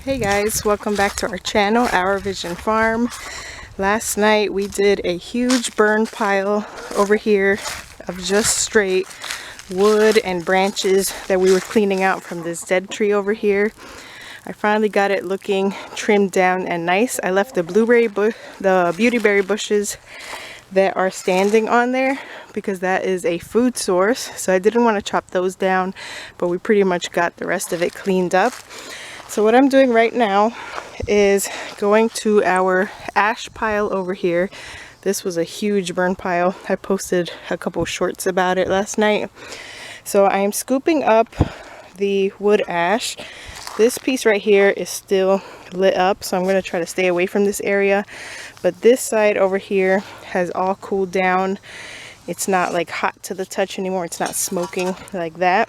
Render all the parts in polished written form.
Hey guys, welcome back to our channel, Our Vision Farm. Last night we did a huge burn pile over here of just straight wood and branches that we were cleaning out from this dead tree over here. I finally got it looking trimmed down and nice. I left the beautyberry bushes that are standing on there because that is a food source, so I didn't want to chop those down, but we pretty much got the rest of it cleaned up. So what I'm doing right now is going to our ash pile over here. This was a huge burn pile. I posted a couple shorts about it last night. So I am scooping up the wood ash. This piece right here is still lit up, so I'm going to try to stay away from this area. But this side over here has all cooled down. It's not like hot to the touch anymore. It's not smoking like that.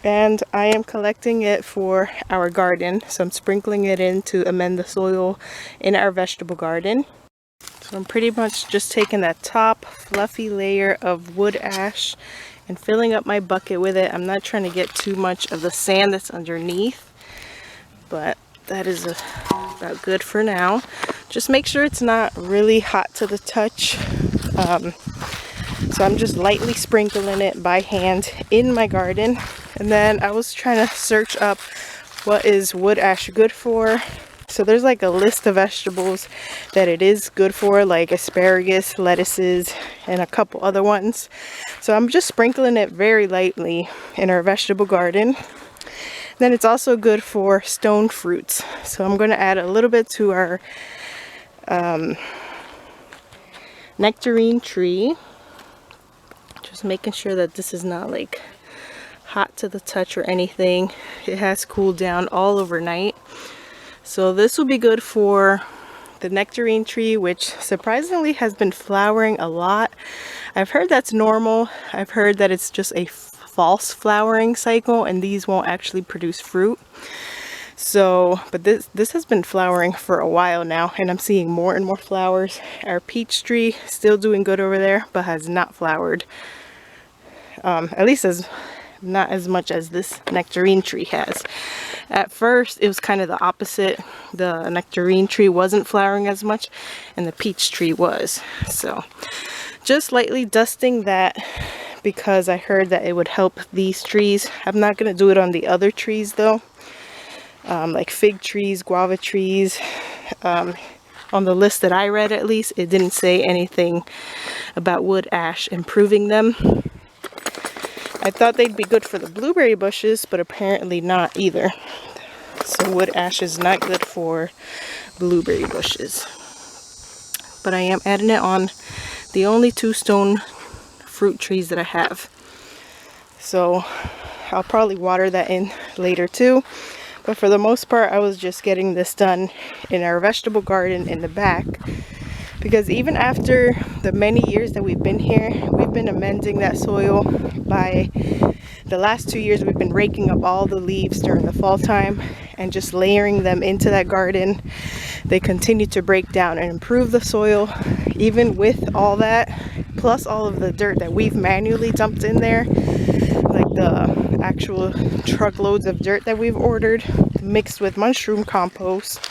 And I am collecting it for our garden, so I'm sprinkling it in to amend the soil in our vegetable garden. So I'm pretty much just taking that top fluffy layer of wood ash and filling up my bucket with it. I'm not trying to get too much of the sand that's underneath, but that is about good for now. Just make sure it's not really hot to the touch. So I'm just lightly sprinkling it by hand in my garden. And then I was trying to search up what is wood ash good for. So there's like a list of vegetables that it is good for, like asparagus, lettuces, and a couple other ones. So I'm just sprinkling it very lightly in our vegetable garden. Then it's also good for stone fruits. So I'm going to add a little bit to our Nectarine Tree. Just making sure that this is not like hot to the touch or anything. It has cooled down all overnight. So this will be good for the nectarine tree, which surprisingly has been flowering a lot. I've heard that's normal. I've heard that it's just a false flowering cycle and these won't actually produce fruit. So, but this has been flowering for a while now and I'm seeing more and more flowers. Our peach tree still doing good over there, but has not flowered. At least not as much as this nectarine tree has. At first it was kind of the opposite. The nectarine tree wasn't flowering as much and the peach tree was. So just lightly dusting that because I heard that it would help these trees. I'm not going to do it on the other trees though, like fig trees, guava trees. On the list that I read, at least, it didn't say anything about wood ash improving them. I thought they'd be good for the blueberry bushes, but apparently not either. So wood ash is not good for blueberry bushes. But I am adding it on the only 2 stone fruit trees that I have. So I'll probably water that in later too. But for the most part, I was just getting this done in our vegetable garden in the back. Because even after the many years that we've been here, we've been amending that soil. By the last 2 years, we've been raking up all the leaves during the fall time and just layering them into that garden. They continue to break down and improve the soil. Even with all that, plus all of the dirt that we've manually dumped in there, like the actual truckloads of dirt that we've ordered, mixed with mushroom compost.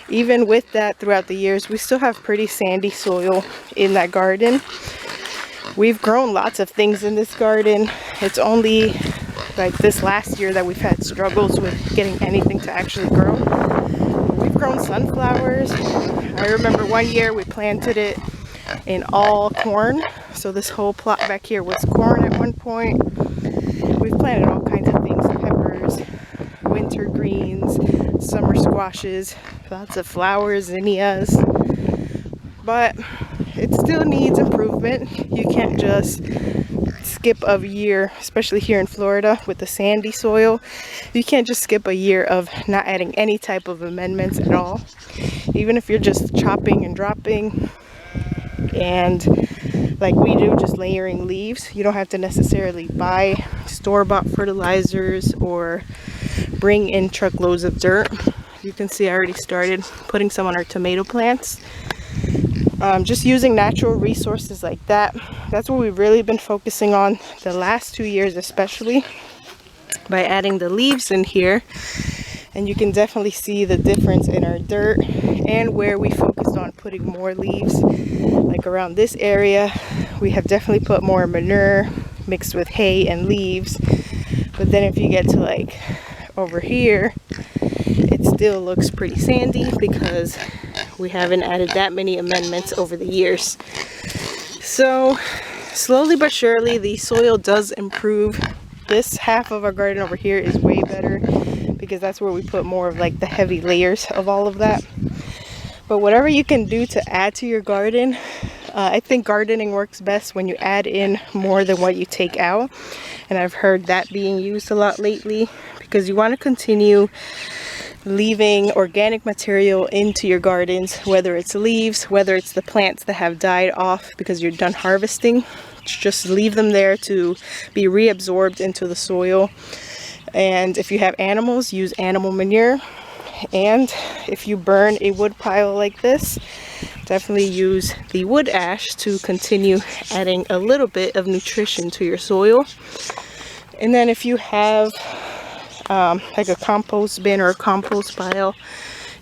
Even with that, throughout the years, we still have pretty sandy soil in that garden. We've grown lots of things in this garden. It's only like this last year that we've had struggles with getting anything to actually grow. We've grown sunflowers. I remember one year we planted it in all corn. So this whole plot back here was corn at one point. We've planted all kinds of things, peppers, winter greens, summer squashes, lots of flowers, zinnias, but it still needs improvement. You can't just skip a year, especially here in Florida with the sandy soil. You can't just skip a year of not adding any type of amendments at all. Even if you're just chopping and dropping and like we do, just layering leaves, you don't have to necessarily buy store-bought fertilizers or bring in truckloads of dirt. You can see I already started putting some on our tomato plants. Just using natural resources like that. That's what we've really been focusing on the last 2 years, especially by adding the leaves in here And you can definitely see the difference in our dirt and where we focused on putting more leaves. Like around this area, we have definitely put more manure mixed with hay and leaves. But then if you get to like over here, it still looks pretty sandy because we haven't added that many amendments over the years. So slowly but surely the soil does improve. This half of our garden over here is way better because that's where we put more of like the heavy layers of all of that. But whatever you can do to add to your garden, I think gardening works best when you add in more than what you take out. And I've heard that being used a lot lately because you want to continue leaving organic material into your gardens, whether it's leaves, whether it's the plants that have died off because you're done harvesting. Just leave them there to be reabsorbed into the soil. And if you have animals, use animal manure. And if you burn a wood pile like this, definitely use the wood ash to continue adding a little bit of nutrition to your soil. And then if you have like a compost bin or a compost pile,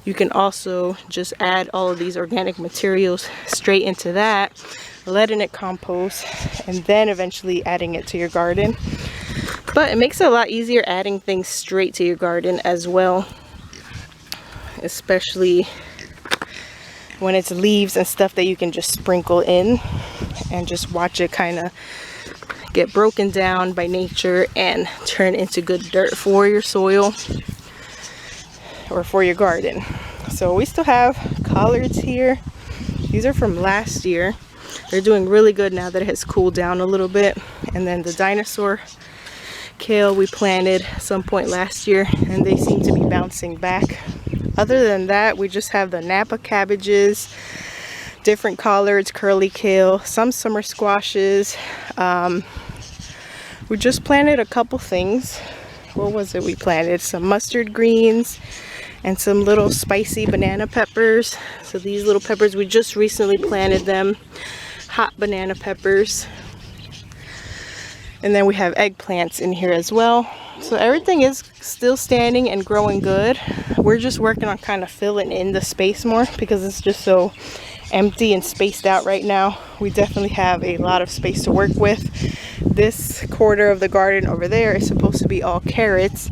you can also just add all of these organic materials straight into that, letting it compost, and then eventually adding it to your garden. But it makes it a lot easier adding things straight to your garden as well, especially when it's leaves and stuff that you can just sprinkle in and just watch it kind of get broken down by nature and turn into good dirt for your soil or for your garden. So we still have collards here. These are from last year. They're doing really good now that it has cooled down a little bit. And then the dinosaur kale we planted some point last year, and they seem to be bouncing back. Other than that, we just have the Napa cabbages, different collards, curly kale, some summer squashes. We just planted a couple things. What was it we planted? Some mustard greens and some little spicy banana peppers. So these little peppers, we just recently planted them. Hot banana peppers. And then we have eggplants in here as well. So everything is still standing and growing good. We're just working on kind of filling in the space more because it's just so empty and spaced out right now. We definitely have a lot of space to work with. This quarter of the garden over there is supposed to be all carrots.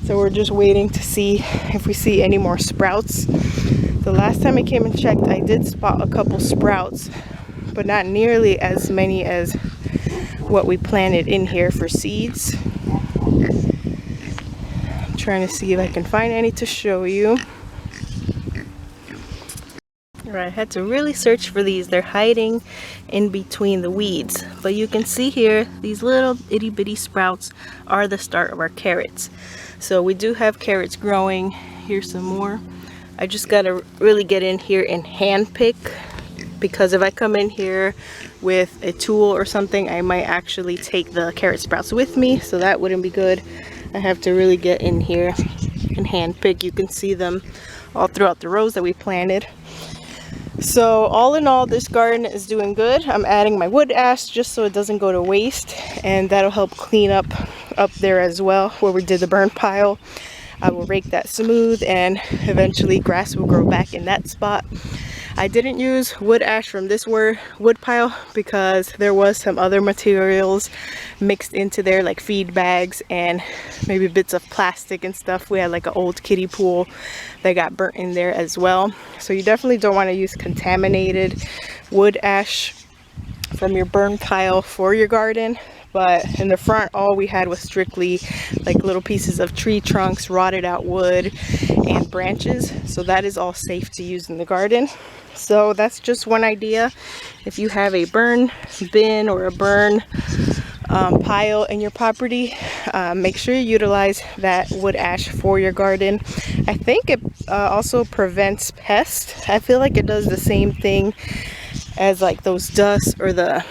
So we're just waiting to see if we see any more sprouts. The last time I came and checked, I did spot a couple sprouts, but not nearly as many as what we planted in here for seeds. I'm trying to see if I can find any to show you. Alright, I had to really search for these. They're hiding in between the weeds. But you can see here, these little itty bitty sprouts are the start of our carrots. So we do have carrots growing. Here's some more. I just gotta really get in here and hand pick, because if I come in here with a tool or something, I might actually take the carrot sprouts with me, so that wouldn't be good. I have to really get in here and hand pick. You can see them all throughout the rows that we planted. So all in all, this garden is doing good. I'm adding my wood ash just so it doesn't go to waste, and that'll help clean up there as well where we did the burn pile. I will rake that smooth and eventually grass will grow back in that spot. I didn't use wood ash from this wood pile because there was some other materials mixed into there, like feed bags and maybe bits of plastic and stuff. We had like an old kiddie pool that got burnt in there as well. So you definitely don't want to use contaminated wood ash from your burn pile for your garden. But in the front, all we had was strictly like little pieces of tree trunks, rotted out wood, and branches. So that is all safe to use in the garden. So that's just one idea. If you have a burn bin or a burn pile in your property, make sure you utilize that wood ash for your garden. I think it also prevents pests. I feel like it does the same thing as like those dust or the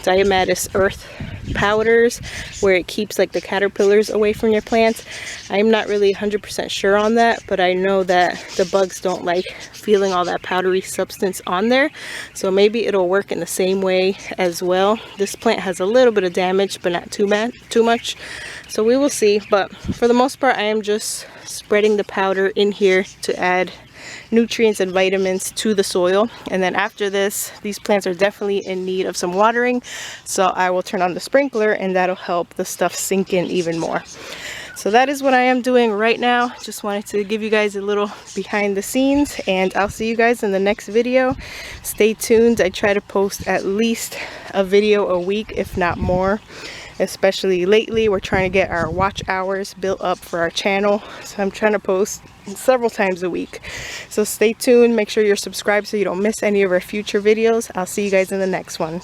diatomaceous earth powders where it keeps like the caterpillars away from your plants. I'm not really 100% sure on that, but I know that the bugs don't like feeling all that powdery substance on there, so maybe it'll work in the same way as well. This plant has a little bit of damage, but not too much, so we will see. But for the most part, I am just spreading the powder in here to add nutrients and vitamins to the soil. And then after this, these plants are definitely in need of some watering, so I will turn on the sprinkler and that'll help the stuff sink in even more. So that is what I am doing right now. Just wanted to give you guys a little behind the scenes, and I'll see you guys in the next video. Stay tuned. I try to post at least a video a week, if not more. Especially lately, we're trying to get our watch hours built up for our channel, so I'm trying to post several times a week. So stay tuned, make sure you're subscribed so you don't miss any of our future videos. I'll see you guys in the next one.